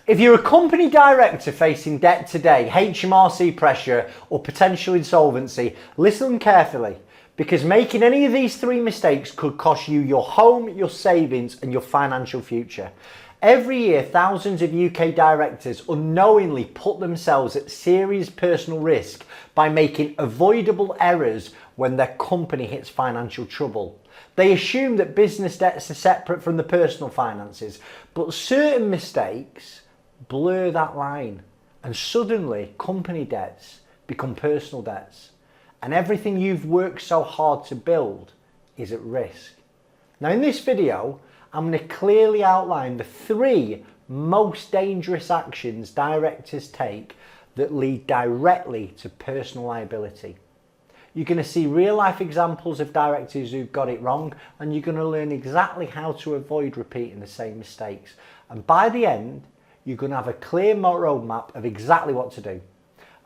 If you're a company director facing debt today, HMRC pressure or potential insolvency, listen carefully, because making any of these three mistakes could cost you your home, your savings and your financial future. Every year, thousands of UK directors unknowingly put themselves at serious personal risk by making avoidable errors when their company hits financial trouble. They assume that business debts are separate from the personal finances, but certain mistakes blur that line and suddenly company debts become personal debts and everything you've worked so hard to build is at risk. Now in this video, I'm going to clearly outline the three most dangerous actions directors take that lead directly to personal liability. You're going to see real life examples of directors who've got it wrong, and you're going to learn exactly how to avoid repeating the same mistakes. And by the end, you're going to have a clear roadmap of exactly what to do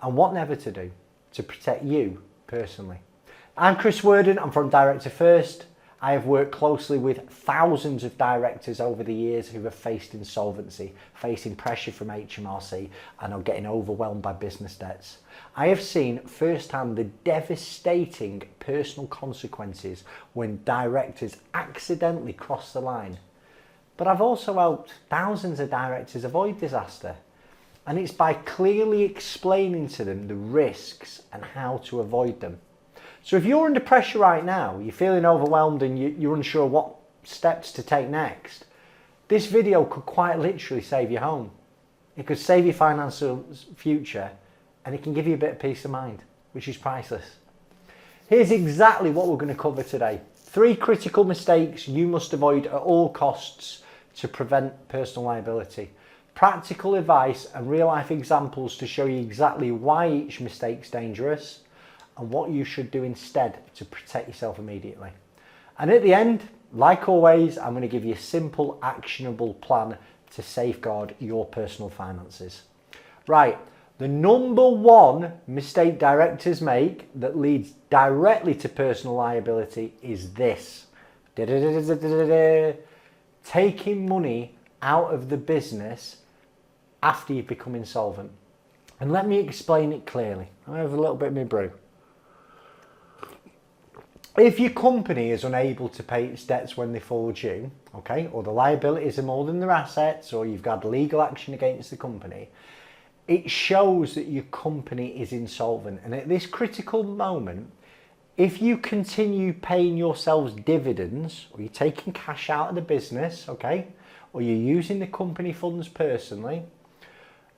and what never to do to protect you personally. I'm Chris Worden, I'm from Director First. I have worked closely with thousands of directors over the years who have faced insolvency, facing pressure from HMRC and are getting overwhelmed by business debts. I have seen firsthand the devastating personal consequences when directors accidentally cross the line. But I've also helped thousands of directors avoid disaster. And it's by clearly explaining to them the risks and how to avoid them. So if you're under pressure right now, you're feeling overwhelmed and you're unsure what steps to take next, this video could quite literally save your home. It could save your financial future and it can give you a bit of peace of mind, which is priceless. Here's exactly what we're going to cover today. 3 critical mistakes you must avoid at all costs to prevent personal liability. Practical advice and real life examples to show you exactly why each mistake's dangerous and what you should do instead to protect yourself immediately. And at the end, like always, I'm going to give you a simple, actionable plan to safeguard your personal finances. Right, the number one mistake directors make that leads directly to personal liability is this. Taking money out of the business after you've become insolvent. And let me explain it clearly. I have a little bit of my brew. If your company is unable to pay its debts when they fall due, okay, or the liabilities are more than their assets, or you've got legal action against the company, it shows that your company is insolvent. And at this critical moment, if you continue paying yourselves dividends, or you're taking cash out of the business, okay, or you're using the company funds personally,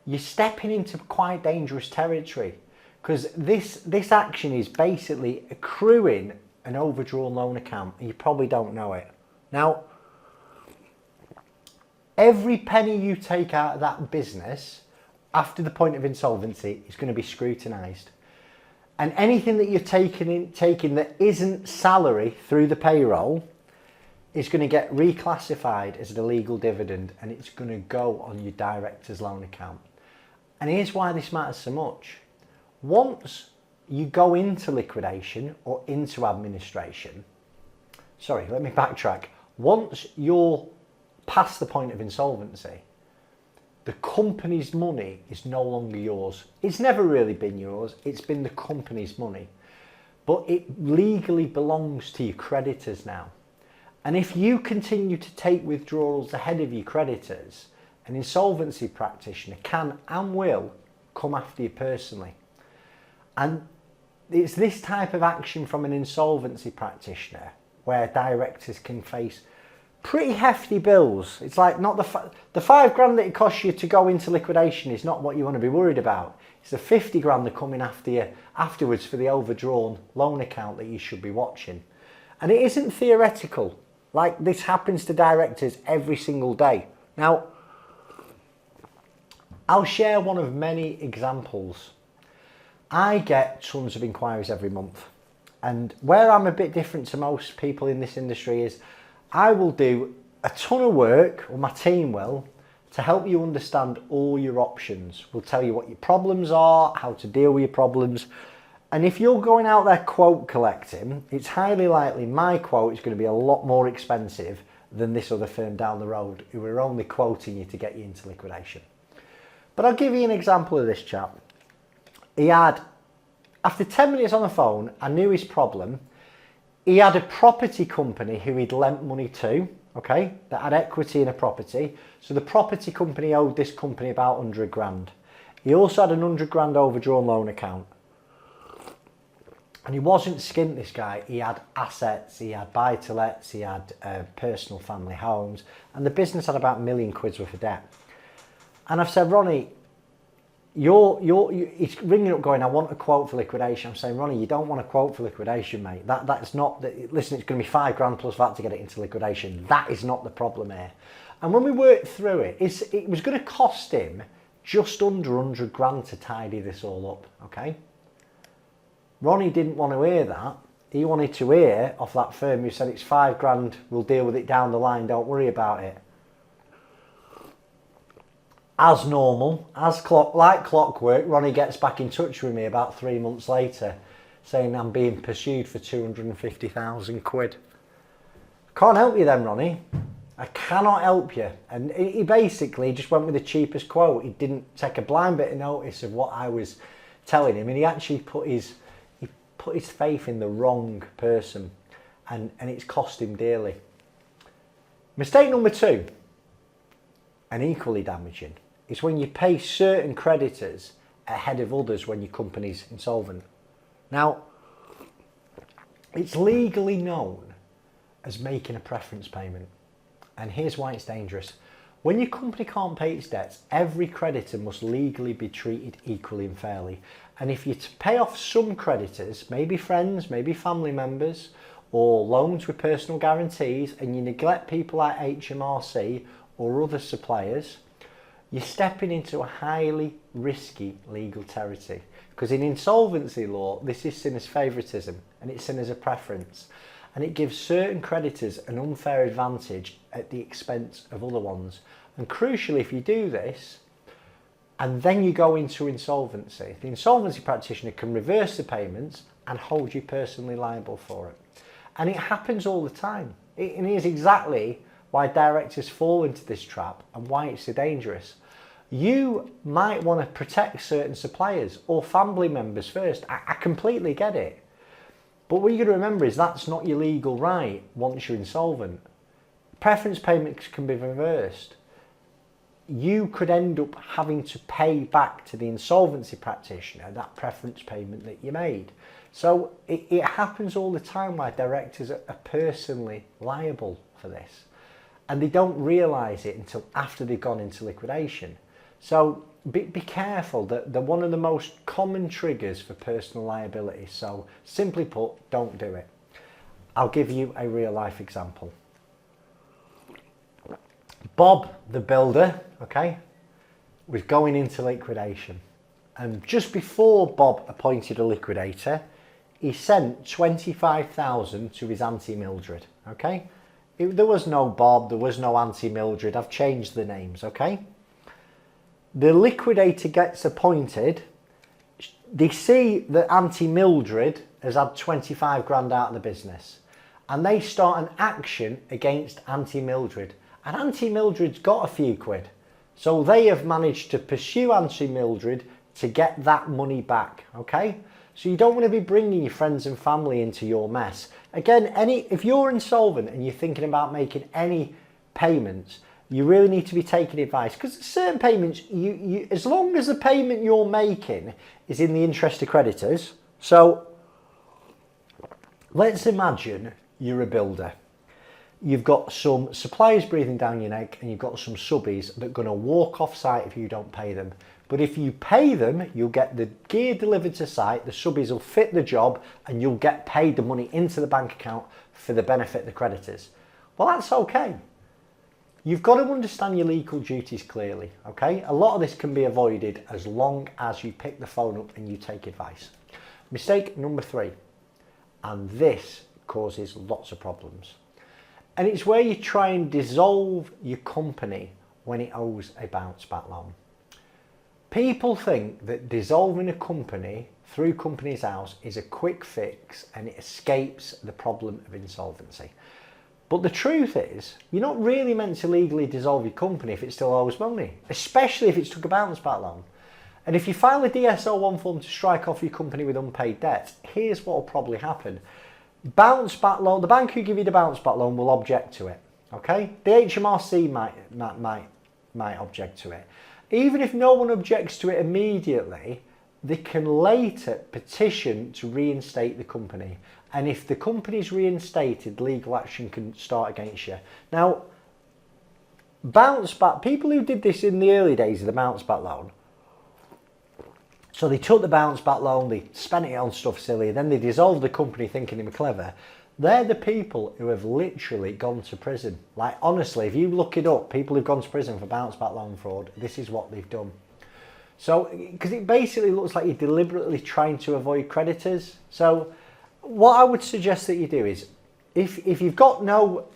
you're stepping into quite dangerous territory, because this action is basically accruing an overdrawn loan account and you probably don't know it. Now, every penny you take out of that business after the point of insolvency is going to be scrutinised. And anything that you're taking that isn't salary through the payroll is going to get reclassified as an illegal dividend and it's going to go on your director's loan account. And here's why this matters so much. Once you go into liquidation or into administration, sorry, let me backtrack. Once you're past the point of insolvency, the company's money is no longer yours. It's never really been yours. It's been the company's money. But it legally belongs to your creditors now. And if you continue to take withdrawals ahead of your creditors, an insolvency practitioner can and will come after you personally. And it's this type of action from an insolvency practitioner where directors can face pretty hefty bills. It's like not the £5 that it costs you to go into liquidation is not what you want to be worried about. It's the 50 grand that coming after you afterwards for the overdrawn loan account that you should be watching. And it isn't theoretical. Like, this happens to directors every single day. Now, I'll share one of many examples. I get tons of inquiries every month, and where I'm a bit different to most people in this industry is I will do a ton of work, or my team will, to help you understand all your options. We'll tell you what your problems are, how to deal with your problems, and if you're going out there quote collecting, it's highly likely my quote is going to be a lot more expensive than this other firm down the road who are only quoting you to get you into liquidation. But I'll give you an example of this chap. He had, after 10 minutes on the phone, I knew his problem. He had a property company who he'd lent money to, okay, that had equity in a property. So the property company owed this company about 100 grand. He also had an 100 grand overdrawn loan account. And he wasn't skint, this guy. He had assets, he had buy-to-lets, he had personal family homes, and the business had about £1 million worth of debt. And I've said, Ronnie, he's ringing up going, I want a quote for liquidation. I'm saying, Ronnie, you don't want a quote for liquidation, mate. That's not, listen, it's going to be 5 grand plus VAT to get it into liquidation. That is not the problem here. And when we worked through it, it was going to cost him just under 100 grand to tidy this all up, okay? Ronnie didn't want to hear that. He wanted to hear off that firm who said it's 5 grand, we'll deal with it down the line, don't worry about it. As normal, like clockwork, Ronnie gets back in touch with me about 3 months later saying I'm being pursued for 250,000 quid. Can't help you then, Ronnie. I cannot help you. And he basically just went with the cheapest quote. He didn't take a blind bit of notice of what I was telling him, and he actually put his faith in the wrong person, and it's cost him dearly. Mistake number 2, and equally damaging, is when you pay certain creditors ahead of others when your company's insolvent. Now, it's legally known as making a preference payment, and here's why it's dangerous. When your company can't pay its debts, every creditor must legally be treated equally and fairly. And if you pay off some creditors, maybe friends, maybe family members, or loans with personal guarantees, and you neglect people like HMRC or other suppliers, you're stepping into a highly risky legal territory. Because in insolvency law, this is seen as favouritism, and it's seen as a preference. And it gives certain creditors an unfair advantage at the expense of other ones. And crucially, if you do this, and then you go into insolvency, the insolvency practitioner can reverse the payments and hold you personally liable for it. And it happens all the time. And here's exactly why directors fall into this trap and why it's so dangerous. You might want to protect certain suppliers or family members first. I completely get it. But what you've got to remember is that's not your legal right once you're insolvent. Preference payments can be reversed. You could end up having to pay back to the insolvency practitioner that preference payment that you made. So it happens all the time where directors are personally liable for this. And they don't realise it until after they've gone into liquidation. So be careful. They're one of the most common triggers for personal liability. So simply put, don't do it. I'll give you a real life example. Bob, the builder, okay, was going into liquidation. And just before Bob appointed a liquidator, he sent 25,000 to his Auntie Mildred, okay? There was no Bob, there was no Auntie Mildred. I've changed the names, okay? The liquidator gets appointed. They see that Auntie Mildred has had 25 grand out of the business, and they start an action against Auntie Mildred. And Auntie Mildred's got a few quid. So they have managed to pursue Auntie Mildred to get that money back, okay? So you don't want to be bringing your friends and family into your mess. Again, if you're insolvent and you're thinking about making any payments, you really need to be taking advice, because certain payments, as long as the payment you're making is in the interest of creditors. So let's imagine you're a builder. You've got some suppliers breathing down your neck, and you've got some subbies that are going to walk off site if you don't pay them. But if you pay them, you'll get the gear delivered to site, the subbies will fit the job, and you'll get paid the money into the bank account for the benefit of the creditors. Well, that's okay. You've got to understand your legal duties clearly, okay? A lot of this can be avoided as long as you pick the phone up and you take advice. Mistake number 3, and this causes lots of problems. And it's where you try and dissolve your company when it owes a bounce back loan. People think that dissolving a company through Companies House is a quick fix and it escapes the problem of insolvency. But the truth is, you're not really meant to legally dissolve your company if it still owes money, especially if it's took a bounce back loan. And if you file a DSO1 form to strike off your company with unpaid debt, here's what will probably happen. Bounce back loan, the bank who give you the bounce back loan will object to it. Okay? The HMRC might object to it. Even if no one objects to it immediately, they can later petition to reinstate the company. And if the company is reinstated, legal action can start against you. Now, bounce back, people who did this in the early days of the bounce back loan, so they took the bounce back loan, they spent it on stuff silly, then they dissolved the company thinking they were clever. They're the people who have literally gone to prison. Like, honestly, if you look it up, people who've gone to prison for bounce back loan fraud, this is what they've done. So, because it basically looks like you're deliberately trying to avoid creditors. So, what I would suggest that you do is, if you've got no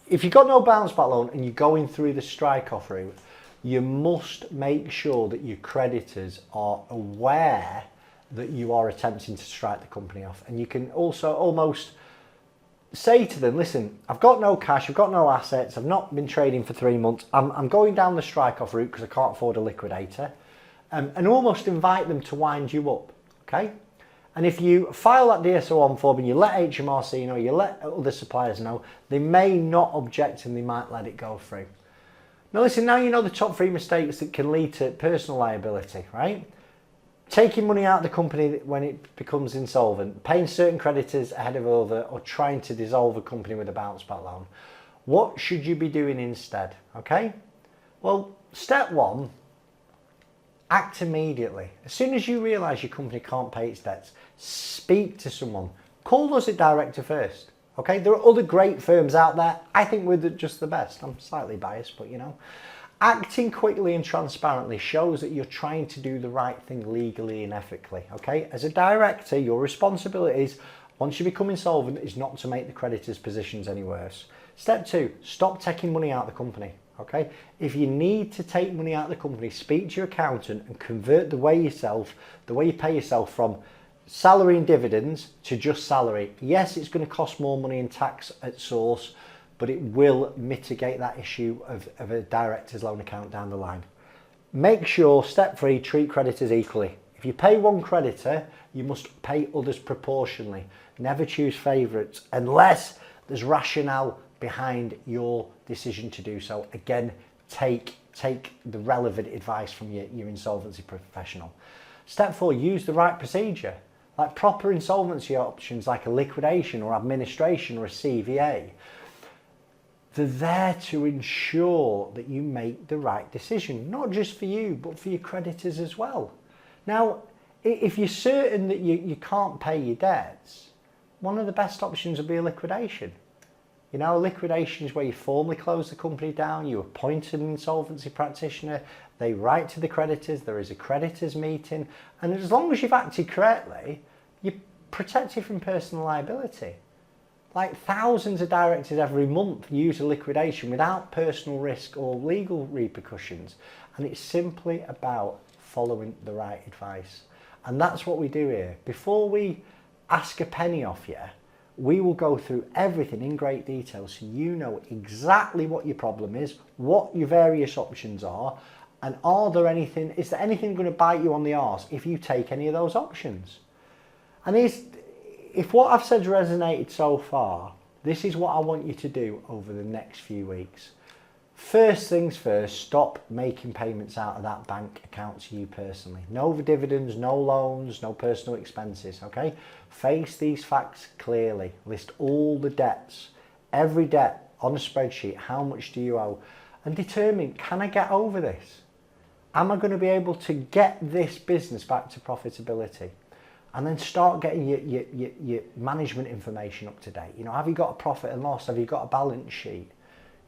bounce back loan and you're going through the strike off route, you must make sure that your creditors are aware that you are attempting to strike the company off. And you can also almost say to them, listen, I've got no cash, I've got no assets, I've not been trading for 3 months, I'm going down the strike off route because I can't afford a liquidator, and almost invite them to wind you up, okay? And if you file that DSO1 form and you let HMRC know, you let other suppliers know, they may not object and they might let it go through. Now listen, now you know the top 3 mistakes that can lead to personal liability, right? Taking money out of the company when it becomes insolvent, paying certain creditors ahead of other, or trying to dissolve a company with a bounce back loan. What should you be doing instead, okay? Well, step 1, act immediately. As soon as you realise your company can't pay its debts, speak to someone. Call us a director first. Okay, there are other great firms out there. I think we're just the best. I'm slightly biased, but you know. Acting quickly and transparently shows that you're trying to do the right thing legally and ethically. Okay, as a director, your responsibilities once you become insolvent is not to make the creditors' positions any worse. Step 2, stop taking money out of the company. Okay, if you need to take money out of the company, speak to your accountant and convert the way you pay yourself from salary and dividends to just salary. Yes, it's going to cost more money in tax at source, but it will mitigate that issue of a director's loan account down the line. Make sure, step 3, treat creditors equally. If you pay one creditor, you must pay others proportionally. Never choose favourites unless there's rationale behind your decision to do so. Again, take the relevant advice from your insolvency professional. Step 4, use the right procedure. Like proper insolvency options like a liquidation or administration or a CVA. They're there to ensure that you make the right decision, not just for you, but for your creditors as well. Now, if you're certain that you can't pay your debts, one of the best options would be a liquidation. You know, a liquidation is where you formally close the company down, you appoint an insolvency practitioner, they write to the creditors, there is a creditors meeting, and as long as you've acted correctly, you're protected from personal liability. Like thousands of directors every month use a liquidation without personal risk or legal repercussions, and it's simply about following the right advice. And that's what we do here. Before we ask a penny off you, we will go through everything in great detail so you know exactly what your problem is, what your various options are, and is there anything going to bite you on the arse if you take any of those options? And if what I've said resonated so far, this is what I want you to do over the next few weeks. First things first, stop making payments out of that bank account to you personally. No dividends, no loans, no personal expenses, okay? Face these facts clearly. List all the debts, every debt on a spreadsheet. How much do you owe? And determine, can I get over this? Am I going to be able to get this business back to profitability? And then start getting your management information up to date. You know, have you got a profit and loss? Have you got a balance sheet?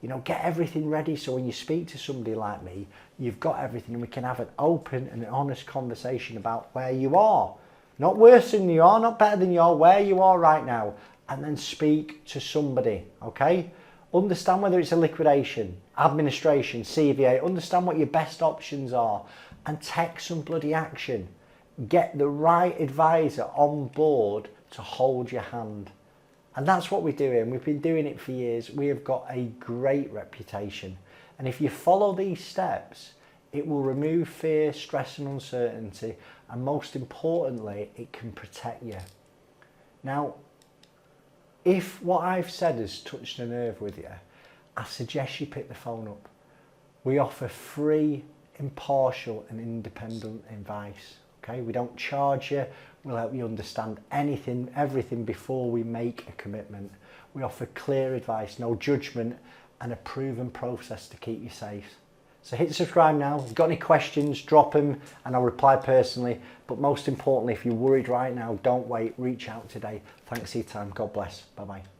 You know, get everything ready so when you speak to somebody like me, you've got everything and we can have an open and honest conversation about where you are. Not worse than you are, not better than you are, where you are right now. And then speak to somebody, okay? Understand whether it's a liquidation, administration, CVA, understand what your best options are and take some bloody action. Get the right advisor on board to hold your hand. And that's what we're doing. We've been doing it for years. We have got a great reputation. And if you follow these steps, it will remove fear, stress and uncertainty. And most importantly, it can protect you. Now, if what I've said has touched a nerve with you, I suggest you pick the phone up. We offer free, impartial and independent advice. Okay, we don't charge you. We'll help you understand anything, everything before we make a commitment. We offer clear advice, no judgment, and a proven process to keep you safe. So hit subscribe now. If you've got any questions, drop them and I'll reply personally. But most importantly, if you're worried right now, don't wait, reach out today. Thanks for your time. God bless. Bye-bye.